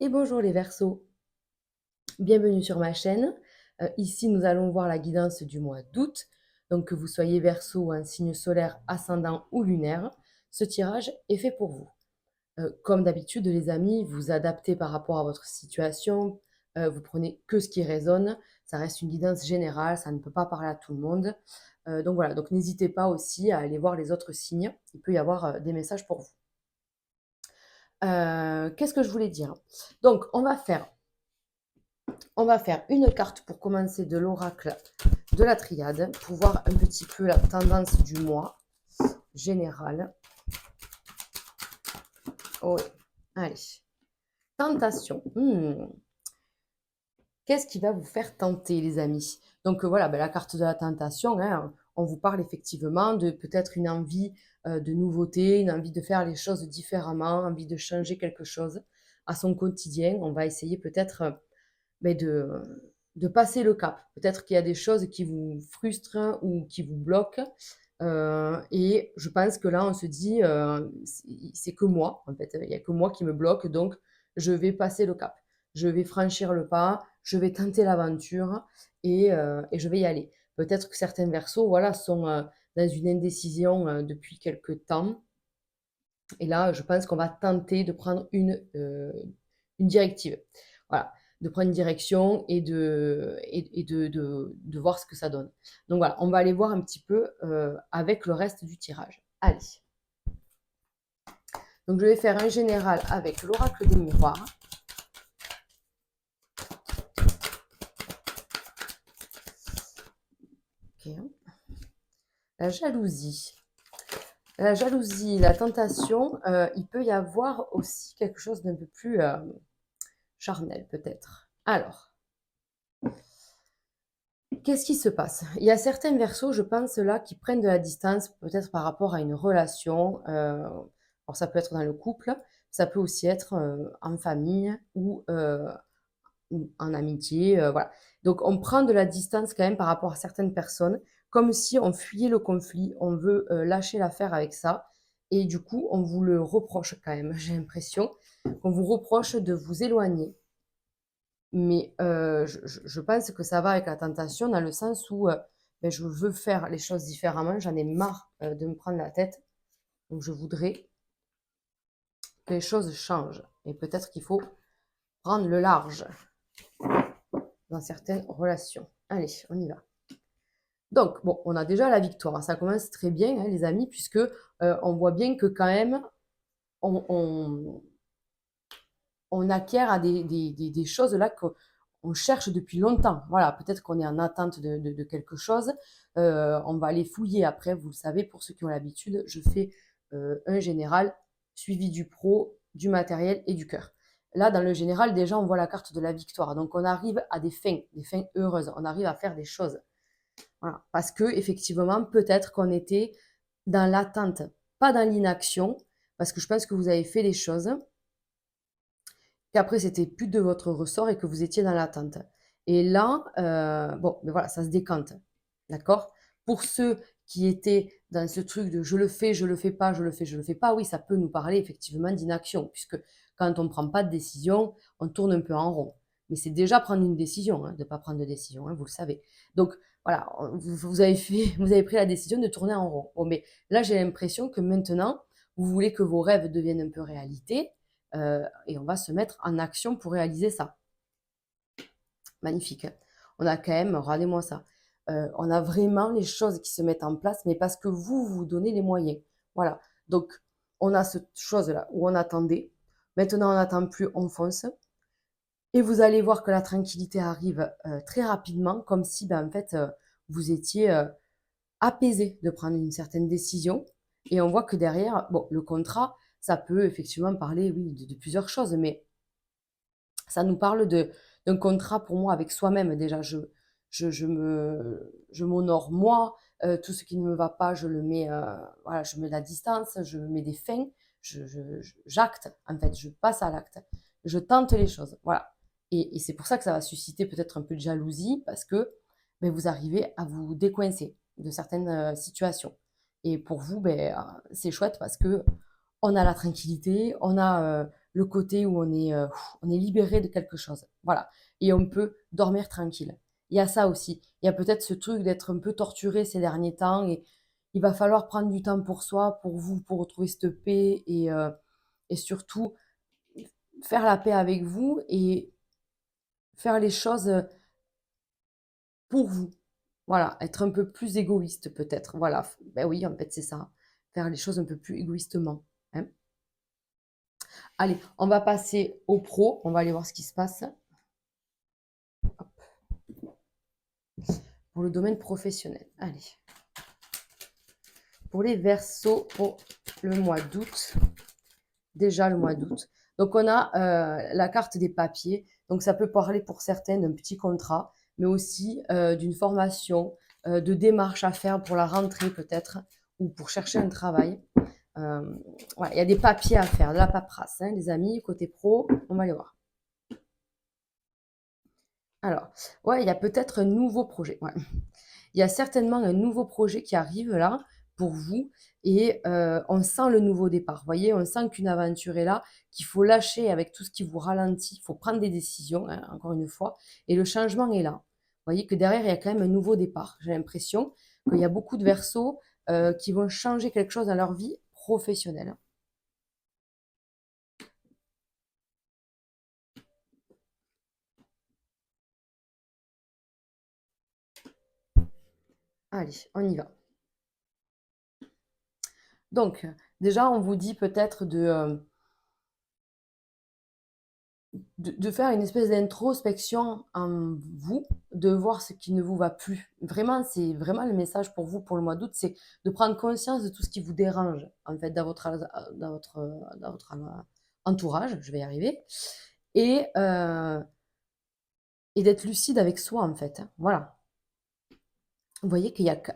Et bonjour les Verseaux, bienvenue sur ma chaîne. Ici, nous allons voir la guidance du mois d'août. Donc, que vous soyez Verseau ou un signe solaire, ascendant ou lunaire, ce tirage est fait pour vous. Comme d'habitude, les amis, vous adaptez par rapport à votre situation. Vous prenez que ce qui résonne. Ça reste une guidance générale, ça ne peut pas parler à tout le monde. Donc voilà, donc n'hésitez pas aussi à aller voir les autres signes. Il peut y avoir des messages pour vous. Qu'est-ce que je voulais dire? Donc, on va faire une carte pour commencer de l'oracle de la triade pour voir un petit peu la tendance du mois général. Oh, allez. Tentation. Qu'est-ce qui va vous faire tenter, les amis? Donc voilà, la carte de la tentation, hein, on vous parle effectivement de peut-être une envie de nouveauté, une envie de faire les choses différemment, envie de changer quelque chose à son quotidien. On va essayer peut-être de passer le cap. Peut-être qu'il y a des choses qui vous frustrent ou qui vous bloquent. Et je pense que là, on se dit, c'est que moi, en fait. Il n'y a que moi qui me bloque, donc je vais passer le cap. Je vais franchir le pas, je vais tenter l'aventure et je vais y aller. Peut-être que certains versos voilà, sont dans une indécision depuis quelque temps. Et là, je pense qu'on va tenter de prendre une directive. Voilà, de prendre une direction et de voir ce que ça donne. Donc voilà, on va aller voir un petit peu avec le reste du tirage. Allez. Donc je vais faire un général avec l'oracle des miroirs. Ok. La jalousie. La jalousie, la tentation, il peut y avoir aussi quelque chose d'un peu plus charnel peut-être. Alors, qu'est-ce qui se passe? Il y a certains versos, je pense là, qui prennent de la distance, peut-être par rapport à une relation. Alors ça peut être dans le couple, ça peut aussi être en famille ou en amitié, voilà. Donc on prend de la distance quand même par rapport à certaines personnes, comme si on fuyait le conflit, on veut lâcher l'affaire avec ça, et du coup on vous le reproche quand même. J'ai l'impression qu'on vous reproche de vous éloigner, mais je pense que ça va avec la tentation dans le sens où je veux faire les choses différemment, j'en ai marre de me prendre la tête, donc je voudrais que les choses changent. Et peut-être qu'il faut prendre le large dans certaines relations. Allez, on y va. Donc, bon, on a déjà la victoire. Ça commence très bien, hein, les amis, puisque on voit bien que quand même, on, on acquiert à des choses là qu'on cherche depuis longtemps. Voilà, peut-être qu'on est en attente de quelque chose. On va aller fouiller après, vous le savez, pour ceux qui ont l'habitude, je fais un général suivi du pro, du matériel et du cœur. Là, dans le général, déjà, on voit la carte de la victoire. Donc, on arrive à des fins heureuses. On arrive à faire des choses. Voilà. Parce que, effectivement, peut-être qu'on était dans l'attente, pas dans l'inaction, parce que je pense que vous avez fait les choses, qu'après c'était plus de votre ressort et que vous étiez dans l'attente. Et là, bon, mais voilà, ça se décante, d'accord? Pour ceux qui étaient dans ce truc de je le fais, je le fais pas, je le fais, je le fais pas, oui, ça peut nous parler effectivement d'inaction, puisque quand on ne prend pas de décision, on tourne un peu en rond. Mais c'est déjà prendre une décision, hein, de ne pas prendre de décision, hein, vous le savez. Donc voilà, vous avez fait, vous avez pris la décision de tourner en rond. Bon, mais là, j'ai l'impression que maintenant, vous voulez que vos rêves deviennent un peu réalité, et on va se mettre en action pour réaliser ça. Magnifique. On a quand même, regardez-moi ça, on a vraiment les choses qui se mettent en place, mais parce que vous donnez les moyens. Voilà. Donc, on a cette chose-là où on attendait. Maintenant, on n'attend plus, on fonce. Et vous allez voir que la tranquillité arrive très rapidement, comme si, en fait, vous étiez apaisé de prendre une certaine décision. Et on voit que derrière, bon, le contrat, ça peut effectivement parler, oui, de plusieurs choses, mais ça nous parle d'un contrat pour moi avec soi-même déjà. Je m'honore moi, tout ce qui ne me va pas, je le mets, voilà, je mets la distance, je mets des fins, j'acte, en fait, je passe à l'acte. Je tente les choses, voilà. Et c'est pour ça que ça va susciter peut-être un peu de jalousie, parce que vous arrivez à vous décoincer de certaines situations. Et pour vous, c'est chouette parce que on a la tranquillité, on a le côté où on est libéré de quelque chose. Voilà. Et on peut dormir tranquille. Il y a ça aussi. Il y a peut-être ce truc d'être un peu torturé ces derniers temps et il va falloir prendre du temps pour soi, pour vous, pour retrouver cette paix et surtout faire la paix avec vous et faire les choses pour vous. Voilà, être un peu plus égoïste peut-être. Voilà, ben oui, en fait, c'est ça. Faire les choses un peu plus égoïstement. Hein. Allez, on va passer au pro. On va aller voir ce qui se passe pour le domaine professionnel. Allez. Pour les Verseaux, pour le mois d'août. Déjà le mois d'août. Donc, on a la carte des papiers. Donc, ça peut parler pour certains d'un petit contrat, mais aussi d'une formation, de démarches à faire pour la rentrée peut-être, ou pour chercher un travail. Voilà, il y a des papiers à faire, de la paperasse, hein, les amis, côté pro, on va aller voir. Alors, ouais, il y a peut-être un nouveau projet. Ouais. Il y a certainement un nouveau projet qui arrive là pour vous et on sent le nouveau départ. Vous voyez, on sent qu'une aventure est là, qu'il faut lâcher avec tout ce qui vous ralentit. Il faut prendre des décisions, hein, encore une fois, et le changement est là. Vous voyez que derrière, il y a quand même un nouveau départ. J'ai l'impression qu'il y a beaucoup de Verseaux qui vont changer quelque chose dans leur vie professionnelle. Allez, on y va. Donc, déjà, on vous dit peut-être de faire une espèce d'introspection en vous, de voir ce qui ne vous va plus. Vraiment, c'est vraiment le message pour vous pour le mois d'août, c'est de prendre conscience de tout ce qui vous dérange, en fait, dans votre entourage, je vais y arriver, et, euh, et d'être lucide avec soi, en fait. Hein. Voilà. Vous voyez mais il y a quand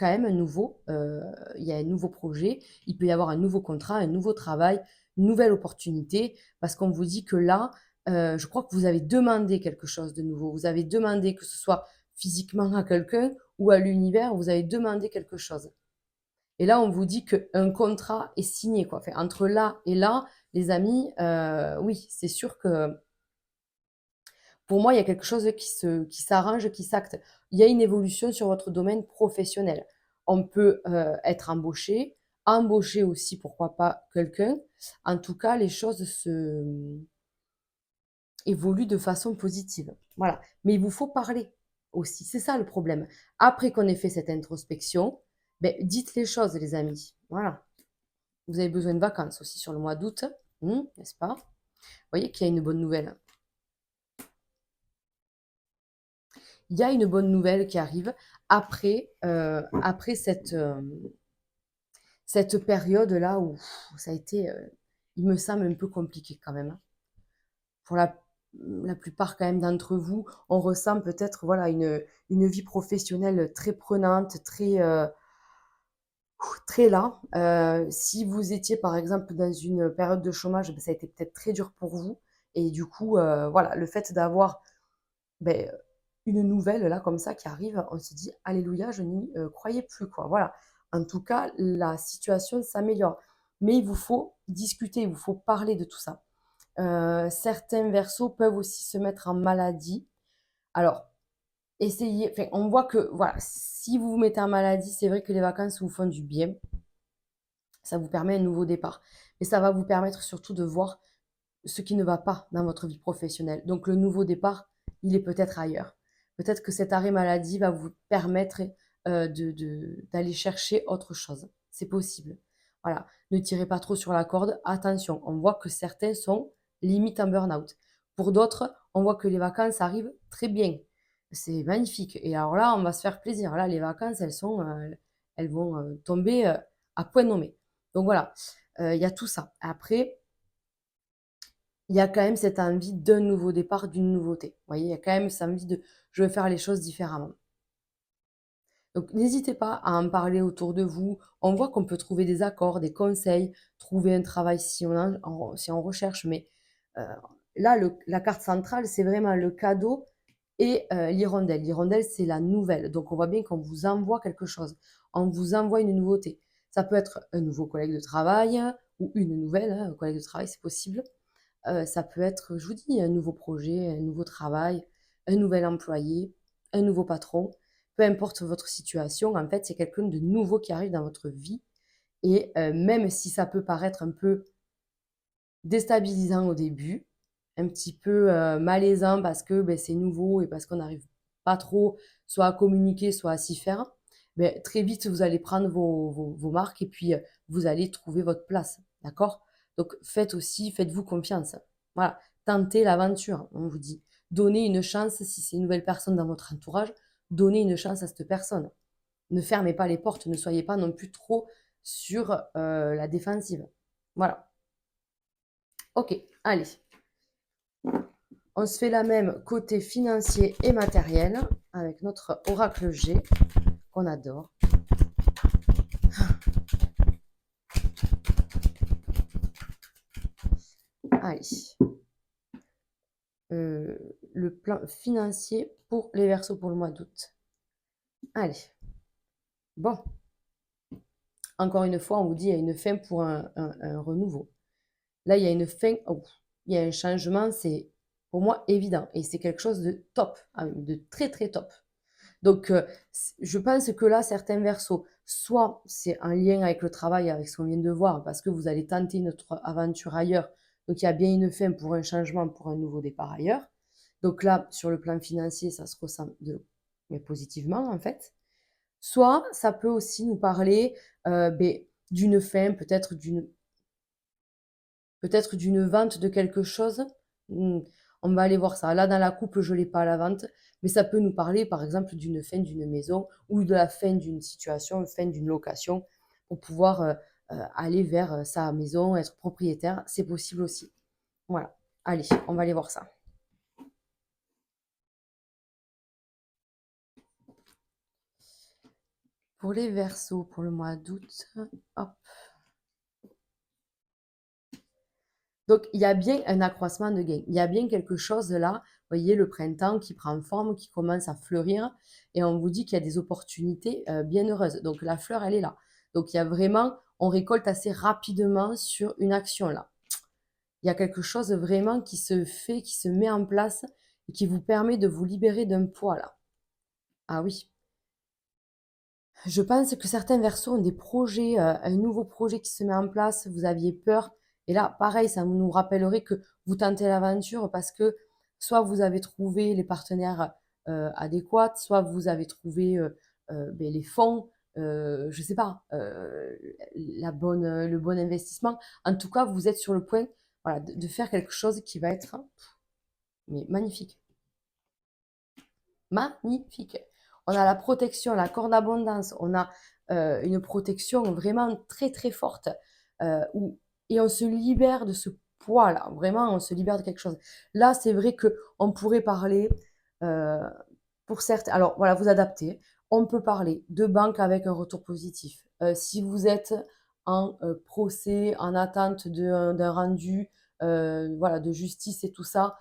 même il y a un nouveau projet, il peut y avoir un nouveau contrat, un nouveau travail, une nouvelle opportunité, parce qu'on vous dit que là, je crois que vous avez demandé quelque chose de nouveau. Vous avez demandé que ce soit physiquement à quelqu'un ou à l'univers, vous avez demandé quelque chose. Et là, on vous dit qu'un contrat est signé, quoi. Enfin, entre là et là, les amis, oui, c'est sûr que pour moi, il y a quelque chose qui s'arrange, qui s'acte. Il y a une évolution sur votre domaine professionnel. On peut être embauché, embaucher aussi, pourquoi pas, quelqu'un. En tout cas, les choses évoluent de façon positive. Voilà. Mais il vous faut parler aussi. C'est ça le problème. Après qu'on ait fait cette introspection, ben, dites les choses, les amis. Voilà. Vous avez besoin de vacances aussi sur le mois d'août, n'est-ce pas? Vous voyez qu'il y a une bonne nouvelle. Il y a une bonne nouvelle qui arrive après cette période-là où ça a été, il me semble, un peu compliqué quand même. Hein. Pour la plupart quand même d'entre vous, on ressent peut-être voilà, une vie professionnelle très prenante, très là. Si vous étiez par exemple dans une période de chômage, ben, ça a été peut-être très dur pour vous. Et du coup, voilà, le fait d'avoir ben, une nouvelle là comme ça qui arrive, on se dit alléluia, je n'y croyais plus quoi. Voilà. En tout cas, la situation s'améliore. Mais il vous faut discuter, il vous faut parler de tout ça. Certains versos peuvent aussi se mettre en maladie. Alors, essayez, enfin, on voit que voilà, si vous vous mettez en maladie, c'est vrai que les vacances vous font du bien. Ça vous permet un nouveau départ. Mais ça va vous permettre surtout de voir ce qui ne va pas dans votre vie professionnelle. Donc le nouveau départ, il est peut-être ailleurs. Peut-être que cet arrêt maladie va vous permettre d'aller chercher autre chose. C'est possible. Voilà. Ne tirez pas trop sur la corde. Attention, on voit que certains sont limite en burn-out. Pour d'autres, on voit que les vacances arrivent très bien. C'est magnifique. Et alors là, on va se faire plaisir. Là, les vacances, elles vont tomber à point nommé. Donc voilà, il y a tout ça. Après, il y a quand même cette envie d'un nouveau départ, d'une nouveauté. Vous voyez, il y a quand même cette envie de je veux faire les choses différemment. Donc n'hésitez pas à en parler autour de vous. On voit qu'on peut trouver des accords, des conseils, trouver un travail si on recherche. Mais euh, là, la carte centrale, c'est vraiment le cadeau et l'hirondelle. L'hirondelle, c'est la nouvelle. Donc on voit bien qu'on vous envoie quelque chose. On vous envoie une nouveauté. Ça peut être un nouveau collègue de travail ou une nouvelle, hein, un collègue de travail, c'est possible. Ça peut être, je vous dis, un nouveau projet, un nouveau travail, un nouvel employé, un nouveau patron. Peu importe votre situation, en fait, c'est quelqu'un de nouveau qui arrive dans votre vie et même si ça peut paraître un peu déstabilisant au début, un petit peu, malaisant parce que, beh, c'est nouveau et parce qu'on n'arrive pas trop soit à communiquer, soit à s'y faire, beh, très vite vous allez prendre vos marques et puis, vous allez trouver votre place, d'accord? Donc faites-vous confiance. Voilà, tentez l'aventure, on vous dit. Donnez une chance si c'est une nouvelle personne dans votre entourage, donnez une chance à cette personne. Ne fermez pas les portes, ne soyez pas non plus trop sur, la défensive. Voilà. OK, allez. On se fait la même côté financier et matériel avec notre oracle G qu'on adore. Allez. Le plan financier pour les Verseaux pour le mois d'août. Allez. Bon. Encore une fois, on vous dit il y a une fin pour un renouveau. Là, il y a une fin, oh, il y a un changement, c'est pour moi évident. Et c'est quelque chose de top, de très très top. Donc, je pense que là, certains versos, soit c'est en lien avec le travail, avec ce qu'on vient de voir, parce que vous allez tenter notre aventure ailleurs. Donc, il y a bien une fin pour un changement, pour un nouveau départ ailleurs. Donc là, sur le plan financier, ça se ressent mais positivement, en fait. Soit ça peut aussi nous parler d'une fin, peut-être d'une vente de quelque chose. Hmm, on va aller voir ça. Là, dans la coupe, je ne l'ai pas à la vente, mais ça peut nous parler, par exemple, d'une fin d'une maison ou de la fin d'une situation, fin d'une location, pour pouvoir aller vers sa maison, être propriétaire. C'est possible aussi. Voilà. Allez, on va aller voir ça. Pour les Verseaux, pour le mois d'août, hop. Donc, il y a bien un accroissement de gains. Il y a bien quelque chose là. Vous voyez, le printemps qui prend forme, qui commence à fleurir. Et on vous dit qu'il y a des opportunités bien heureuses. Donc, la fleur, elle est là. Donc, il y a vraiment, on récolte assez rapidement sur une action là. Il y a quelque chose vraiment qui se fait, qui se met en place et qui vous permet de vous libérer d'un poids là. Ah oui. Je pense que certains versos ont des projets, un nouveau projet qui se met en place, vous aviez peur. Et là, pareil, ça nous rappellerait que vous tentez l'aventure parce que soit vous avez trouvé les partenaires adéquats, soit vous avez trouvé ben, les fonds, je ne sais pas, le bon investissement. En tout cas, vous êtes sur le point voilà, de faire quelque chose qui va être mais magnifique. Magnifique. On a la protection, la corde d'abondance, on a une protection vraiment très très forte et on se libère de ce poids-là. Vraiment, on se libère de quelque chose. Là, c'est vrai qu'on pourrait parler euh, pour certains. Alors voilà, vous adaptez. On peut parler de banque avec un retour positif. Si vous êtes en procès, en attente d'un rendu voilà, de justice et tout ça,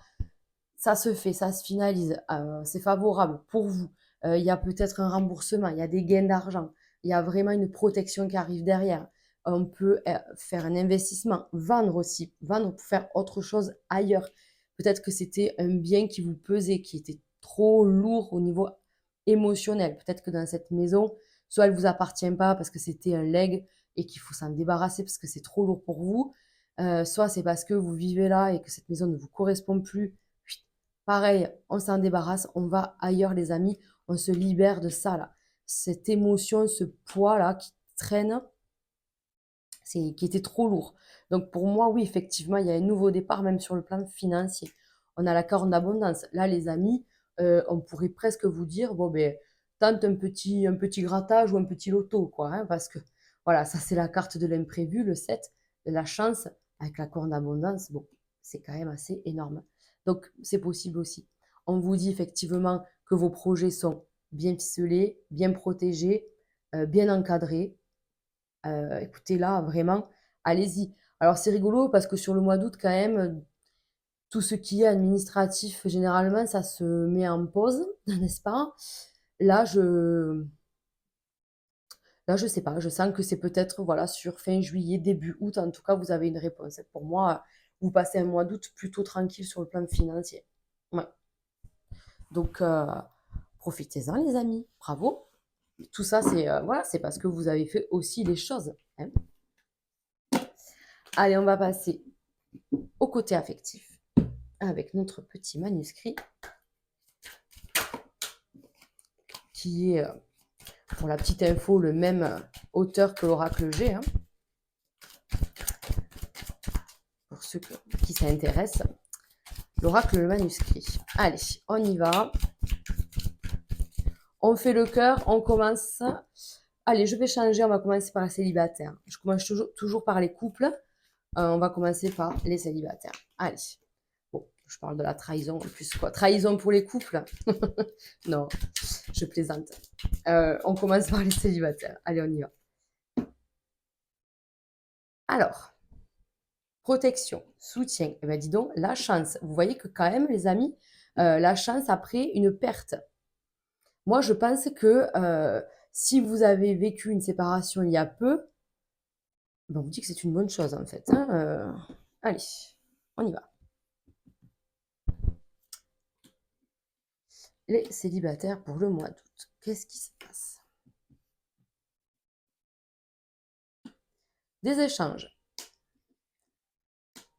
ça se fait, ça se finalise, c'est favorable pour vous. Il y a peut-être un remboursement, il y a des gains d'argent, il y a vraiment une protection qui arrive derrière. On peut faire un investissement, vendre aussi, vendre pour faire autre chose ailleurs. Peut-être que c'était un bien qui vous pesait, qui était trop lourd au niveau émotionnel. Peut-être que dans cette maison, soit elle ne vous appartient pas parce que c'était un leg et qu'il faut s'en débarrasser parce que c'est trop lourd pour vous, soit c'est parce que vous vivez là et que cette maison ne vous correspond plus. Pareil, on s'en débarrasse, on va ailleurs les amis, on se libère de ça là. Cette émotion, ce poids là qui traîne, qui était trop lourd. Donc pour moi, oui, effectivement, il y a un nouveau départ même sur le plan financier. On a la corde d'abondance. Là, les amis, on pourrait presque vous dire, bon ben, tente un petit grattage ou un petit loto, quoi, hein, parce que voilà, ça c'est la carte de l'imprévu, le 7, de la chance, avec la corde d'abondance, bon, c'est quand même assez énorme. Donc c'est possible aussi. On vous dit effectivement que vos projets sont bien ficelés, bien protégés, bien encadrés, écoutez là, vraiment, allez-y. Alors c'est rigolo parce que sur le mois d'août quand même, tout ce qui est administratif, généralement, ça se met en pause, n'est-ce pas? Là, je là, je sais pas, je sens que c'est peut-être, voilà, sur fin juillet, début août, en tout cas, vous avez une réponse. Pour moi, vous passez un mois d'août plutôt tranquille sur le plan financier. Ouais. Donc, profitez-en, les amis. Bravo. Tout ça, c'est voilà, c'est parce que vous avez fait aussi les choses, hein. Allez, on va passer au côté affectif avec notre petit manuscrit qui est, pour la petite info, le même auteur que l'oracle G, hein, pour ceux qui s'intéressent. L'oracle, le manuscrit. Allez, on y va. On fait le cœur, on commence. Allez, je vais changer, on va commencer par les célibataires. Je commence toujours par les couples. On va commencer par les célibataires. Allez. Bon, je parle de la trahison en plus, quoi. Trahison pour les couples? Non, je plaisante. On commence par les célibataires. Allez, on y va. Alors, protection, soutien. Eh bien, dis donc, la chance. Vous voyez que quand même, les amis, la chance après une perte. Moi, je pense que si vous avez vécu une séparation il y a peu, ben, on vous dit que c'est une bonne chose en fait, hein. Allez, on y va. Les célibataires pour le mois d'août. Qu'est-ce qui se passe? Des échanges.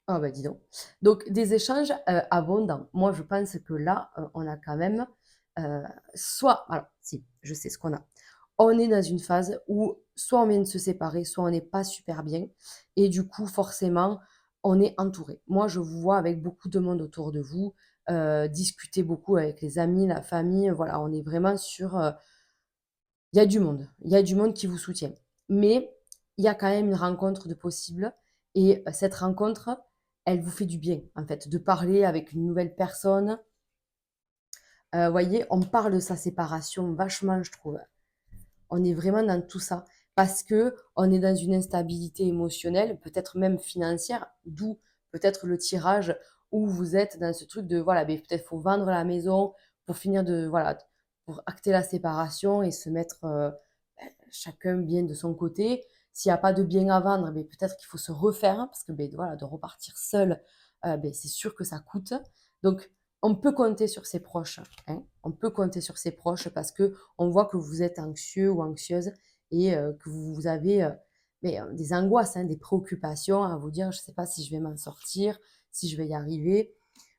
Ah bah dis donc. Donc des échanges abondants. Moi, je pense que là, on a quand même soit, alors si, je sais ce qu'on a. On est dans une phase où soit on vient de se séparer, soit on n'est pas super bien. Et du coup, forcément, on est entouré. Moi, je vous vois avec beaucoup de monde autour de vous, discuter beaucoup avec les amis, la famille. Voilà, on est vraiment sur... il y a du monde. Il y a du monde qui vous soutient. Mais il y a quand même une rencontre de possible. Et cette rencontre, elle vous fait du bien, en fait, de parler avec une nouvelle personne. Voyez, on parle de sa séparation vachement, je trouve. On est vraiment dans tout ça. Parce que on est dans une instabilité émotionnelle, peut-être même financière, d'où peut-être le tirage où vous êtes dans ce truc de, voilà, ben, peut-être faut vendre la maison pour finir de, voilà, pour acter la séparation et se mettre chacun bien de son côté. S'il n'y a pas de bien à vendre, ben, peut-être qu'il faut se refaire, hein, parce que ben, voilà, de repartir seul, ben, c'est sûr que ça coûte. Donc, on peut compter sur ses proches, hein. On peut compter sur ses proches parce que on voit que vous êtes anxieux ou anxieuse et que vous avez mais, des angoisses, hein, des préoccupations à vous dire: «Je ne sais pas si je vais m'en sortir, si je vais y arriver».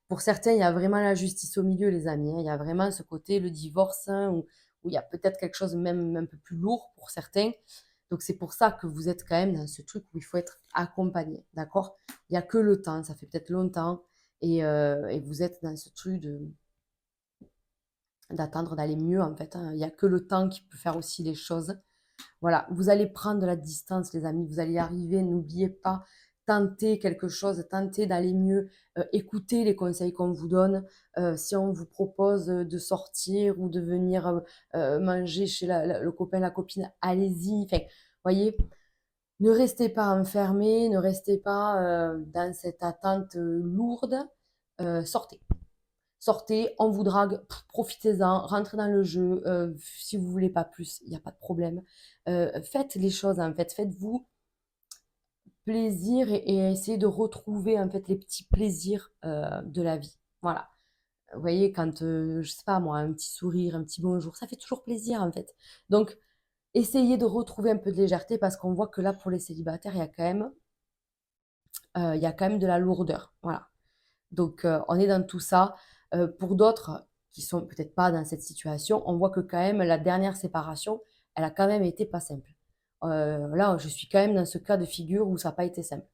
Pour certains, il y a vraiment la justice au milieu, les amis, hein. Il y a vraiment ce côté, le divorce, hein, où il y a peut-être quelque chose même un peu plus lourd pour certains. Donc c'est pour ça que vous êtes quand même dans ce truc où il faut être accompagné, d'accord? Il y a que le temps, ça fait peut-être longtemps et vous êtes dans ce truc d'attendre d'aller mieux en fait, hein. Il y a que le temps qui peut faire aussi les choses. Voilà, vous allez prendre de la distance, les amis, vous allez y arriver. N'oubliez pas, tentez quelque chose, tentez d'aller mieux, écoutez les conseils qu'on vous donne. Si on vous propose de sortir ou de venir manger chez le copain, la copine, allez-y. Enfin, voyez, ne restez pas enfermés, ne restez pas dans cette attente lourde. Sortez. Sortez, on vous drague, profitez-en, rentrez dans le jeu. Si vous voulez pas plus, il n'y a pas de problème. Faites les choses en fait, faites-vous plaisir et essayez de retrouver en fait les petits plaisirs de la vie. Voilà. Vous voyez, quand, je sais pas moi, un petit sourire, un petit bonjour, ça fait toujours plaisir en fait. Donc, essayez de retrouver un peu de légèreté parce qu'on voit que là, pour les célibataires, il y a quand même de la lourdeur. Voilà. Donc, on est dans tout ça. Pour d'autres qui sont peut-être pas dans cette situation, on voit que quand même la dernière séparation, elle a quand même été pas simple. Là, je suis quand même dans ce cas de figure où ça n'a pas été simple.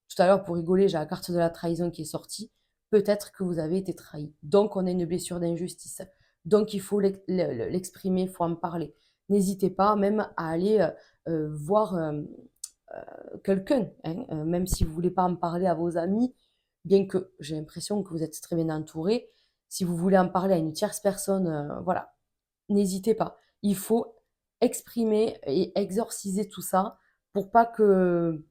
Tout à l'heure, pour rigoler, j'ai la carte de la trahison qui est sortie. Peut-être que vous avez été trahi. Donc, on a une blessure d'injustice. Donc, il faut l'exprimer, il faut en parler. N'hésitez pas même à aller voir quelqu'un, hein, même si vous ne voulez pas en parler à vos amis, bien que j'ai l'impression que vous êtes très bien entouré. Si vous voulez en parler à une tierce personne, voilà, n'hésitez pas. Il faut exprimer et exorciser tout ça pour pas que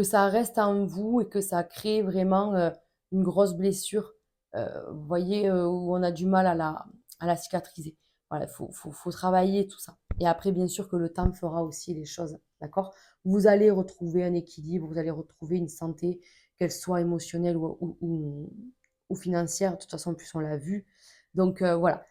ça reste en vous et que ça crée vraiment une grosse blessure, vous voyez, où on a du mal à la cicatriser. Voilà, faut travailler tout ça. Et après, bien sûr que le temps fera aussi les choses, d'accord? Vous allez retrouver un équilibre, vous allez retrouver une santé, qu'elle soit émotionnelle ou financière. De toute façon, en plus, on l'a vu. Donc, voilà.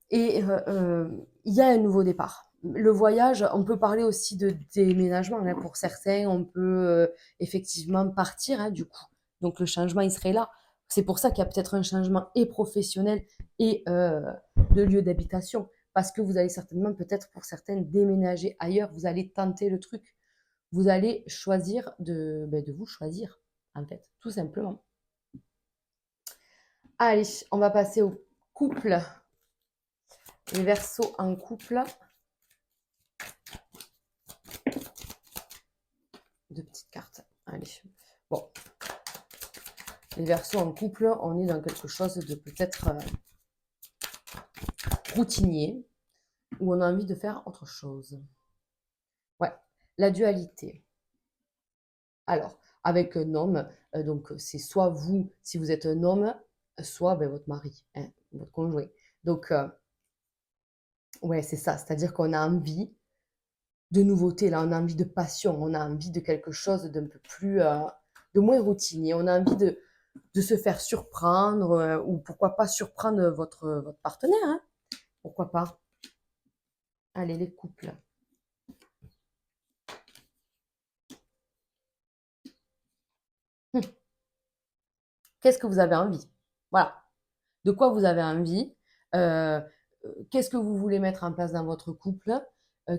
Et il y a un nouveau départ. Le voyage, on peut parler aussi de déménagement, hein, pour certains. On peut effectivement partir, hein, du coup. Donc, le changement, il serait là. C'est pour ça qu'il y a peut-être un changement et professionnel et de lieu d'habitation. Parce que vous allez certainement, peut-être pour certains, déménager ailleurs. Vous allez tenter le truc. Vous allez choisir de vous choisir, en fait, tout simplement. Allez, on va passer au couple. Les Verseaux en couple. Deux petites cartes. Allez. Bon. Les Verseaux en couple, on est dans quelque chose de peut-être routinier, où on a envie de faire autre chose. Ouais. La dualité. Alors, avec un homme, donc c'est soit vous, si vous êtes un homme, soit votre mari, hein, votre conjoint. Donc, ouais, c'est ça. C'est-à-dire qu'on a envie de nouveauté, là, on a envie de passion, on a envie de quelque chose d'un peu plus, de moins routinier. On a envie de se faire surprendre, ou pourquoi pas surprendre votre partenaire, hein. Pourquoi pas? Allez, les couples. Hum. Qu'est-ce que vous avez envie? Voilà. De quoi vous avez envie? Euh, Qu'est-ce que vous voulez mettre en place dans votre couple?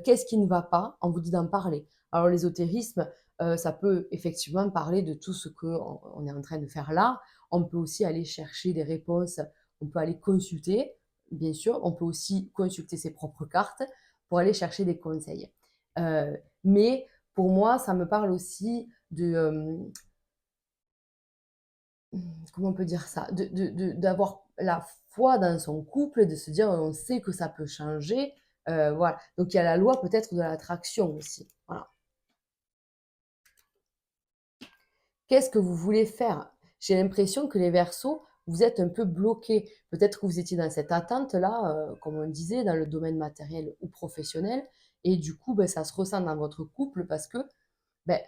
Qu'est-ce qui ne va pas? On vous dit d'en parler. Alors, l'ésotérisme, ça peut effectivement parler de tout ce qu'on est en train de faire là. On peut aussi aller chercher des réponses. On peut aller consulter, bien sûr. On peut aussi consulter ses propres cartes pour aller chercher des conseils. Mais pour moi, ça me parle aussi comment on peut dire ça? D'avoir la foi dans son couple, de se dire on sait que ça peut changer. Voilà. Donc il y a la loi peut-être de l'attraction aussi. Voilà. Qu'est-ce que vous voulez faire? J'ai l'impression que les Verseaux, vous êtes un peu bloqués. Peut-être que vous étiez dans cette attente-là, comme on disait, dans le domaine matériel ou professionnel. Et du coup, ça se ressent dans votre couple parce que ben,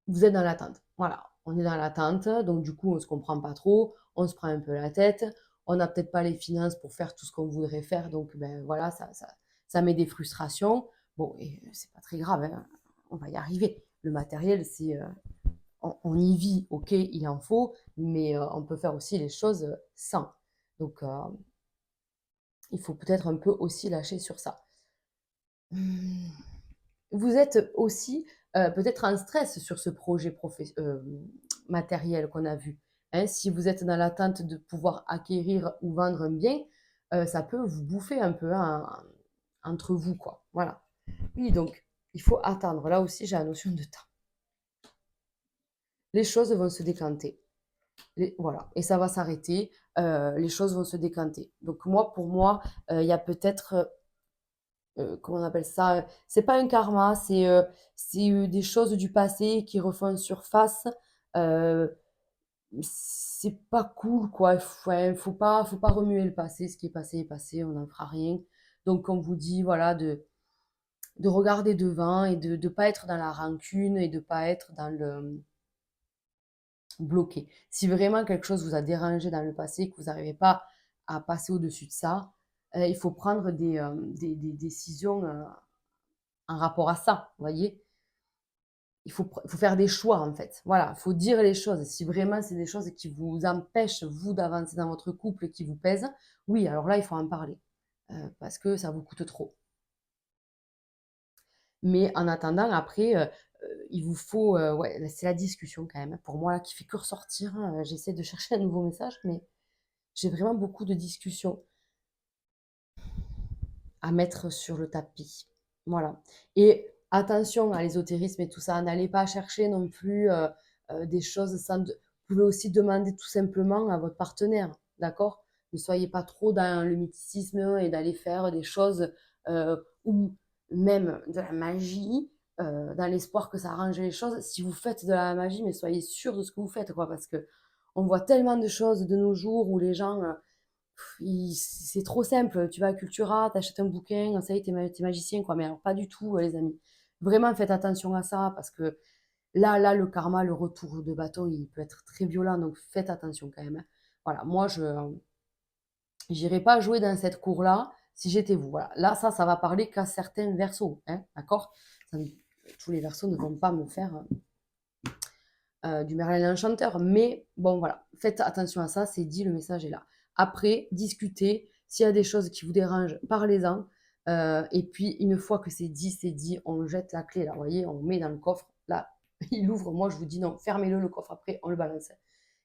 vous êtes dans l'attente. Voilà, on est dans l'attente, donc du coup, on ne se comprend pas trop, on se prend un peu la tête, on n'a peut-être pas les finances pour faire tout ce qu'on voudrait faire, donc voilà, ça met des frustrations. Bon, et c'est pas très grave, hein, on va y arriver. Le matériel, on y vit, ok, il en faut, mais on peut faire aussi les choses sans. Donc, il faut peut-être un peu aussi lâcher sur ça. Hum, Vous êtes aussi peut-être en stress sur ce projet matériel qu'on a vu, hein. Si vous êtes dans l'attente de pouvoir acquérir ou vendre un bien, ça peut vous bouffer un peu, hein, entre vous, quoi. Voilà. Oui, donc il faut attendre. Là aussi, j'ai la notion de temps. Les choses vont se décanter. Voilà, et ça va s'arrêter. Les choses vont se décanter. Donc moi, pour moi, il y a peut-être comment on appelle ça? C'est pas un karma, c'est des choses du passé qui refont surface. Euh, c'est pas cool, quoi. Ouais, faut pas remuer le passé. Ce qui est passé, on n'en fera rien. Donc, on vous dit, voilà, de regarder devant et de ne pas être dans la rancune et de pas être dans le bloqué. Si vraiment quelque chose vous a dérangé dans le passé, que vous n'arrivez pas à passer au-dessus de ça, il faut prendre des décisions en rapport à ça, vous voyez. Il faut faire des choix, en fait. Voilà, il faut dire les choses. Si vraiment c'est des choses qui vous empêchent, vous, d'avancer dans votre couple et qui vous pèsent, oui, alors là, il faut en parler. Parce que ça vous coûte trop. Mais en attendant, après, il vous faut... ouais, c'est la discussion quand même. Pour moi, là, qui fait que ressortir, hein, j'essaie de chercher un nouveau message, mais j'ai vraiment beaucoup de discussions à mettre sur le tapis. Voilà. Et attention à l'ésotérisme et tout ça, n'allez pas chercher non plus des choses sans... Vous pouvez aussi demander tout simplement à votre partenaire, d'accord? Ne soyez pas trop dans le mysticisme et d'aller faire des choses ou même de la magie dans l'espoir que ça arrange les choses. Si vous faites de la magie, mais soyez sûr de ce que vous faites, quoi, parce que on voit tellement de choses de nos jours où les gens c'est trop simple. Tu vas à Cultura, t'achètes un bouquin, ça y est, t'es magicien, quoi. Mais alors, pas du tout, les amis. Vraiment, faites attention à ça parce que Là, le karma, le retour de bâton, il peut être très violent, donc faites attention quand même, hein. Voilà, moi, je n'irai pas jouer dans cette cour-là si j'étais vous. Voilà. Là, ça va parler qu'à certains versos, hein, d'accord? Tous les versos ne vont pas me faire du Merlin l'Enchanteur. Mais bon, voilà, faites attention à ça, c'est dit, le message est là. Après, discutez. S'il y a des choses qui vous dérangent, parlez-en. Et puis, une fois que c'est dit, on jette la clé, là, vous voyez, on met dans le coffre. Là, il ouvre. Moi, je vous dis non, fermez-le, le coffre, après, on le balance.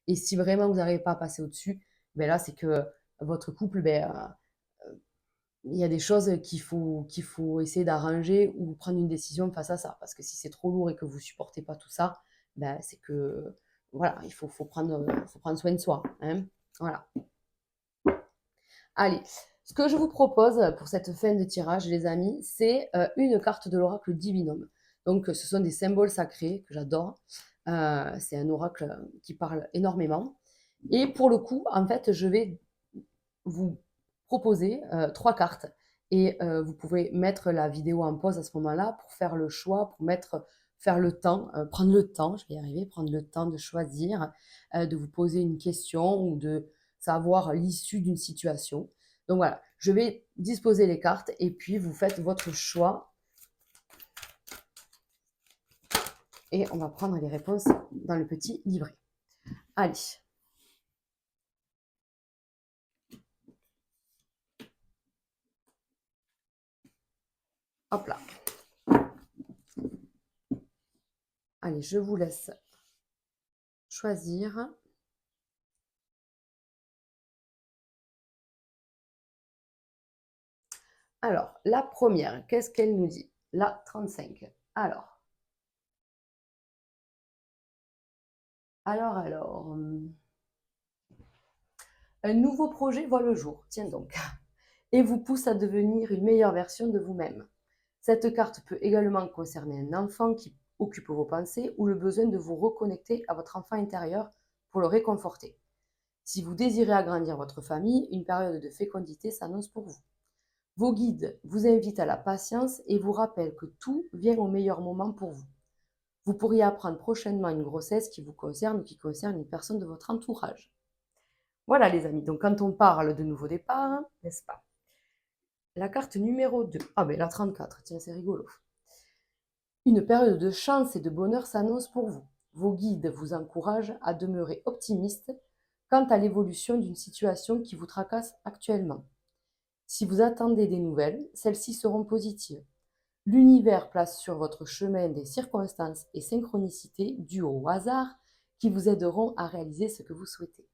Et si vraiment vous n'arrivez pas à passer au-dessus, ben là, c'est que votre couple, il y a des choses qu'il faut essayer d'arranger ou prendre une décision face à ça. Parce que si c'est trop lourd et que vous ne supportez pas tout ça, ben, c'est que, voilà, il faut prendre soin de soi, hein. Voilà. Allez, ce que je vous propose pour cette fin de tirage, les amis, c'est une carte de l'oracle Divinum. Donc, ce sont des symboles sacrés que j'adore. C'est un oracle qui parle énormément. Et pour le coup, en fait, je vais vous proposer 3 cartes. Et vous pouvez mettre la vidéo en pause à ce moment-là pour faire le choix, pour faire le temps, prendre le temps, je vais y arriver, prendre le temps de choisir, de vous poser une question ou de savoir l'issue d'une situation. Donc voilà, je vais disposer les cartes et puis vous faites votre choix et on va prendre les réponses dans le petit livret. Allez. Hop là. Allez, je vous laisse choisir. Alors, la première, qu'est-ce qu'elle nous dit? La 35. Alors, un nouveau projet voit le jour, tiens donc, et vous pousse à devenir une meilleure version de vous-même. Cette carte peut également concerner un enfant qui occupe vos pensées ou le besoin de vous reconnecter à votre enfant intérieur pour le réconforter. Si vous désirez agrandir votre famille, une période de fécondité s'annonce pour vous. Vos guides vous invitent à la patience et vous rappellent que tout vient au meilleur moment pour vous. Vous pourriez apprendre prochainement une grossesse qui vous concerne ou qui concerne une personne de votre entourage. Voilà les amis, donc quand on parle de nouveau départ, n'est-ce pas? La carte numéro 2. Ah ben la 34, tiens c'est rigolo. Une période de chance et de bonheur s'annonce pour vous. Vos guides vous encouragent à demeurer optimiste quant à l'évolution d'une situation qui vous tracasse actuellement. Si vous attendez des nouvelles, celles-ci seront positives. L'univers place sur votre chemin des circonstances et synchronicités dues au hasard qui vous aideront à réaliser ce que vous souhaitez.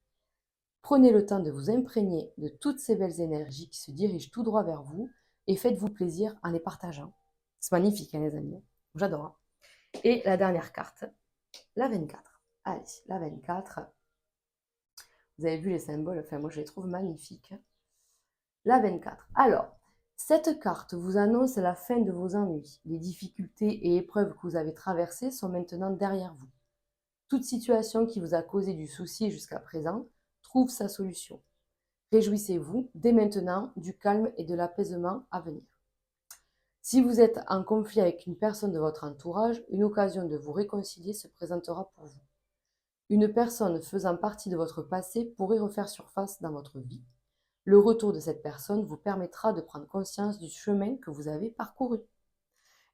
Prenez le temps de vous imprégner de toutes ces belles énergies qui se dirigent tout droit vers vous et faites-vous plaisir en les partageant. C'est magnifique, hein, les amis. J'adore, hein. Et la dernière carte, la 24. Allez, la 24. Vous avez vu les symboles, enfin moi je les trouve magnifiques. La 24. Alors, cette carte vous annonce la fin de vos ennuis. Les difficultés et épreuves que vous avez traversées sont maintenant derrière vous. Toute situation qui vous a causé du souci jusqu'à présent trouve sa solution. Réjouissez-vous dès maintenant du calme et de l'apaisement à venir. Si vous êtes en conflit avec une personne de votre entourage, une occasion de vous réconcilier se présentera pour vous. Une personne faisant partie de votre passé pourrait refaire surface dans votre vie. Le retour de cette personne vous permettra de prendre conscience du chemin que vous avez parcouru.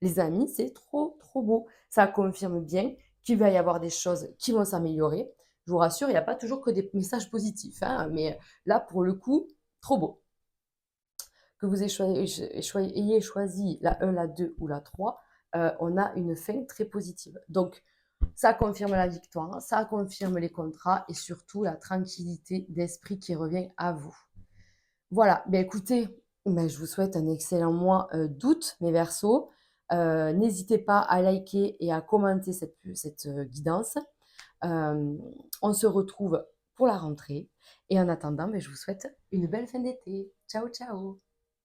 Les amis, c'est trop, trop beau. Ça confirme bien qu'il va y avoir des choses qui vont s'améliorer. Je vous rassure, il n'y a pas toujours que des messages positifs, hein, mais là, pour le coup, trop beau. Que vous ayez choisi la 1, la 2 ou la 3, on a une fin très positive. Donc, ça confirme la victoire, ça confirme les contrats et surtout la tranquillité d'esprit qui revient à vous. Voilà, ben écoutez, ben je vous souhaite un excellent mois d'août, mes Verseaux. N'hésitez pas à liker et à commenter cette guidance. On se retrouve pour la rentrée. Et en attendant, ben, je vous souhaite une belle fin d'été. Ciao, ciao!